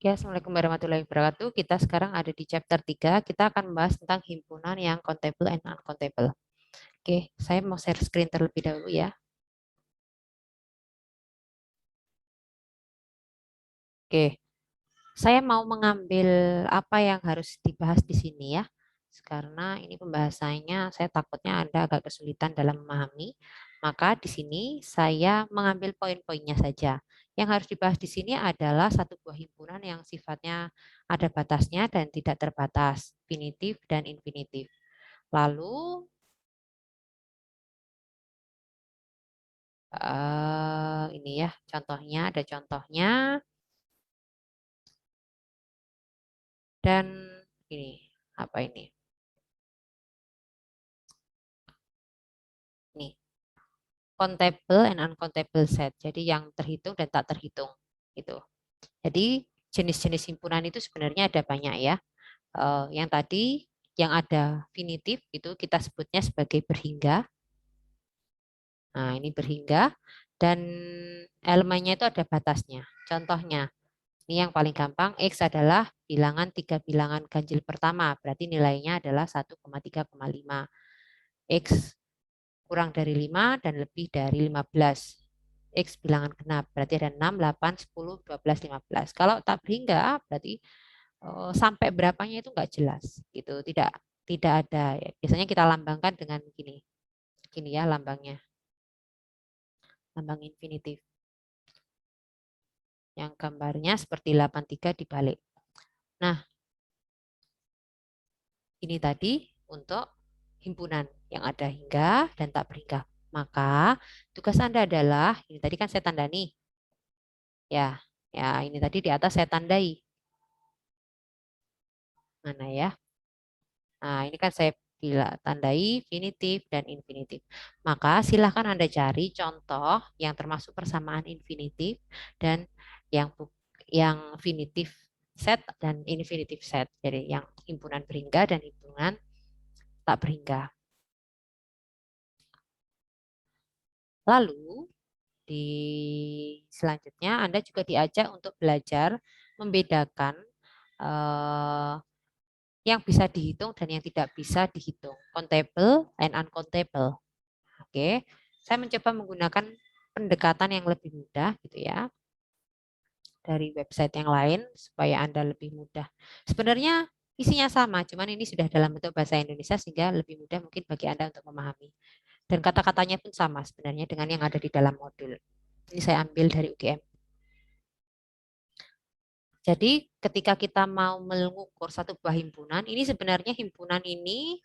Ya, Assalamualaikum warahmatullahi wabarakatuh. Kita sekarang ada di chapter 3. Kita akan membahas tentang himpunan yang countable and uncountable. Oke, saya mau share screen terlebih dahulu ya. Oke, saya mau mengambil apa yang harus dibahas di sini ya. Karena ini pembahasannya saya takutnya Anda agak kesulitan dalam memahami. Maka di sini saya mengambil poin-poinnya saja. Yang harus dibahas di sini adalah satu buah himpunan yang sifatnya ada batasnya dan tidak terbatas, finitif dan infinitif. Lalu ini ya contohnya, ada contohnya, dan ini apa ini? Nih, countable and uncountable set. Jadi yang terhitung dan tak terhitung itu. Jadi jenis-jenis himpunan itu sebenarnya ada banyak ya. Yang tadi yang ada finitif itu kita sebutnya sebagai berhingga. Nah, ini berhingga dan elemennya itu ada batasnya. Contohnya, ini yang paling gampang, X adalah bilangan 3 bilangan ganjil pertama, berarti nilainya adalah 1,3,5. X kurang dari 5 dan lebih dari 15. X bilangan genap, berarti ada 6, 8, 10, 12, 15. Kalau tak berhingga, berarti sampai berapanya itu enggak jelas. Gitu. Tidak ada. Ya. Biasanya kita lambangkan dengan gini. Gini ya lambangnya. Lambang infinitif. Yang gambarnya seperti 83 dibalik. Nah, ini tadi untuk himpunan yang ada hingga dan tak berhingga. Maka tugas Anda adalah, ini tadi kan saya tanda nih. Ya, ya ini tadi di atas saya tandai. Mana ya? Nah, ini kan saya bila tandai finitif dan infinitif. Maka silahkan Anda cari contoh yang termasuk persamaan infinitif dan yang yang finitif set dan infinitif set. Jadi yang himpunan berhingga dan himpunan tak berhingga. Lalu di selanjutnya Anda juga diajak untuk belajar membedakan eh, yang bisa dihitung dan yang tidak bisa dihitung, countable and uncountable. Oke, saya mencoba menggunakan pendekatan yang lebih mudah gitu ya dari website yang lain supaya Anda lebih mudah. Sebenarnya isinya sama, cuman ini sudah dalam bentuk bahasa Indonesia sehingga lebih mudah mungkin bagi Anda untuk memahami. Dan kata-katanya pun sama sebenarnya dengan yang ada di dalam modul. Ini saya ambil dari UGM. Jadi ketika kita mau mengukur satu buah himpunan, ini sebenarnya himpunan ini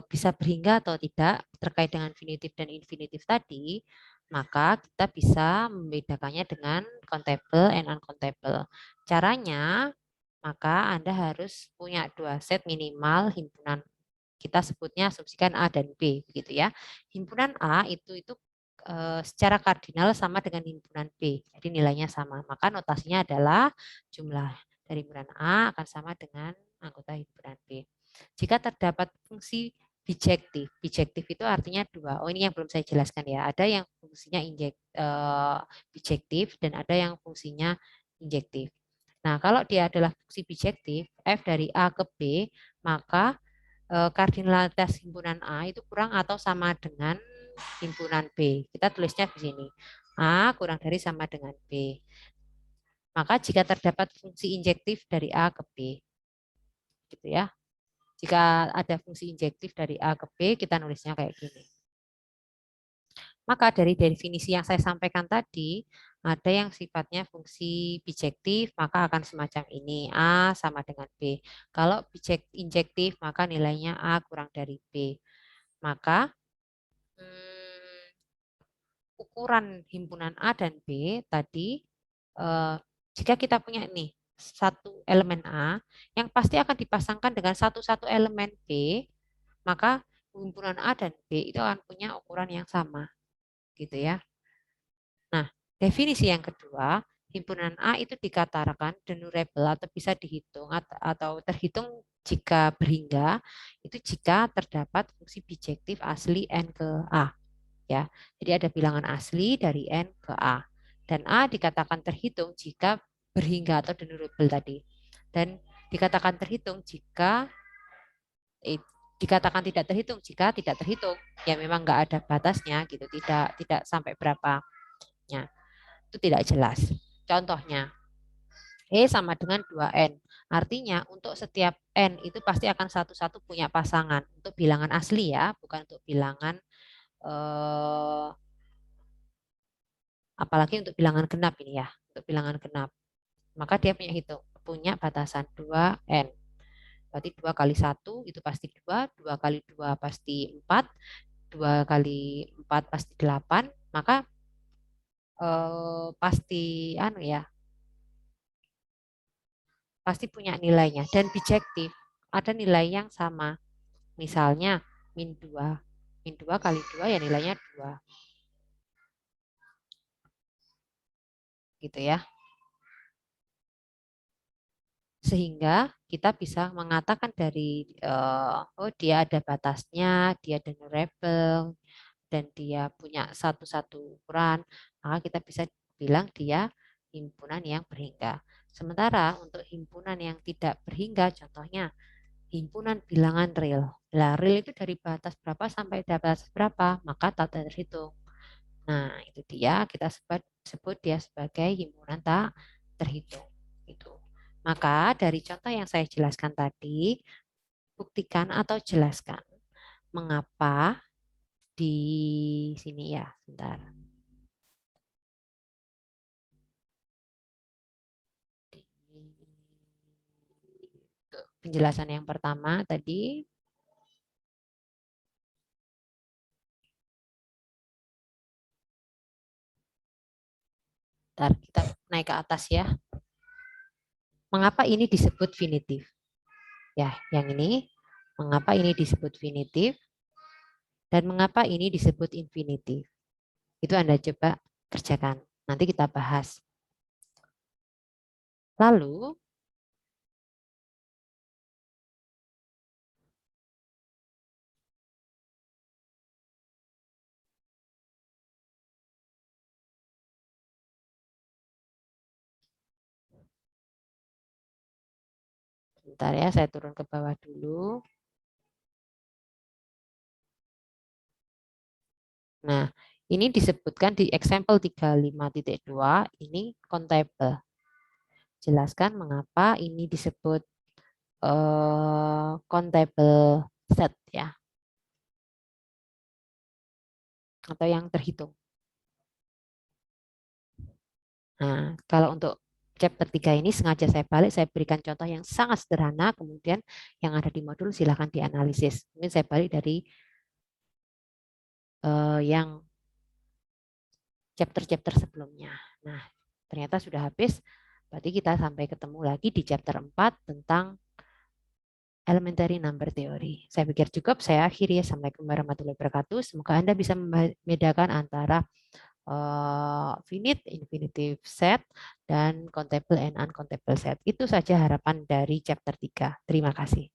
bisa berhingga atau tidak terkait dengan finitif dan infinitif tadi, maka kita bisa membedakannya dengan countable and uncountable. Caranya, maka Anda harus punya 2 set minimal himpunan. Kita sebutnya asumsikan A dan B, begitu ya. Himpunan A itu secara kardinal sama dengan himpunan B. Jadi nilainya sama. Maka notasinya adalah jumlah dari himpunan A akan sama dengan anggota himpunan B. Jika terdapat fungsi bijektif, bijektif itu artinya dua. Oh ini yang belum saya jelaskan ya. Ada yang fungsinya bijektif dan ada yang fungsinya injektif. Nah kalau dia adalah fungsi bijektif, F dari A ke B, maka kardinalitas himpunan A itu kurang atau sama dengan himpunan B. Kita tulisnya di sini. A kurang dari sama dengan B. Maka jika terdapat fungsi injektif dari A ke B, gitu ya. Jika ada fungsi injektif dari A ke B, kita nulisnya kayak gini. Maka dari definisi yang saya sampaikan tadi, ada yang sifatnya fungsi bijektif, maka akan semacam ini. A sama dengan B. Kalau injektif, maka nilainya A kurang dari B. Maka ukuran himpunan A dan B tadi, jika kita punya nih satu elemen A, yang pasti akan dipasangkan dengan satu elemen B, maka himpunan A dan B itu akan punya ukuran yang sama, gitu ya. Nah, definisi yang kedua, himpunan A itu dikatakan denurable atau bisa dihitung atau terhitung jika berhingga, itu jika terdapat fungsi bijektif asli N ke A. Ya, jadi ada bilangan asli dari N ke A. Dan A dikatakan terhitung jika berhingga atau deniable tadi. Dan dikatakan terhitung jika dikatakan tidak terhitung jika tidak terhitung, ya memang nggak ada batasnya gitu, tidak sampai berapanya, itu tidak jelas. Contohnya E sama dengan 2N. Artinya untuk setiap N itu pasti akan satu-satu punya pasangan. Untuk bilangan asli ya, bukan untuk bilangan eh, apalagi untuk bilangan genap ini ya. Untuk bilangan genap. Maka dia punya batasan 2N. Berarti 2 kali 1 itu pasti 2, 2 kali 2 pasti 4, 2 kali 4 pasti 8. Maka pasti anu ya, pasti punya nilainya dan bijektif. Ada nilai yang sama. Misalnya min 2. Min 2 kali 2 ya nilainya 2. Gitu ya. Sehingga kita bisa mengatakan dari oh dia ada batasnya, dia deniable, dan dia punya satu-satu ukuran, maka kita bisa bilang dia himpunan yang berhingga. Sementara untuk himpunan yang tidak berhingga, contohnya himpunan bilangan real. Nah, real itu dari batas berapa sampai batas berapa, maka tak terhitung. Nah, itu dia kita sebut dia sebagai himpunan tak terhitung. Itu. Maka dari contoh yang saya jelaskan tadi, buktikan atau jelaskan mengapa di sini ya, sebentar. Penjelasan yang pertama tadi, ntar kita naik ke atas ya. Mengapa ini disebut finitif? Ya, yang ini, mengapa ini disebut finitif dan mengapa ini disebut infinitif? Itu Anda coba kerjakan. Nanti kita bahas. Lalu, bentar ya, saya turun ke bawah dulu. Nah, ini disebutkan di example 35.2, ini countable. Jelaskan mengapa ini disebut countable set ya, atau yang terhitung. Nah, kalau untuk chapter 3 ini sengaja saya balik, saya berikan contoh yang sangat sederhana, kemudian yang ada di modul silahkan dianalisis. Mungkin saya balik dari yang chapter-chapter sebelumnya. Nah, ternyata sudah habis, berarti kita sampai ketemu lagi di chapter 4 tentang elementary number theory. Saya pikir cukup, saya akhiri. Assalamualaikum warahmatullahi wabarakatuh. Semoga Anda bisa membedakan antara finite, infinitive set, dan countable and uncountable set. Itu saja harapan dari chapter 3. Terima kasih.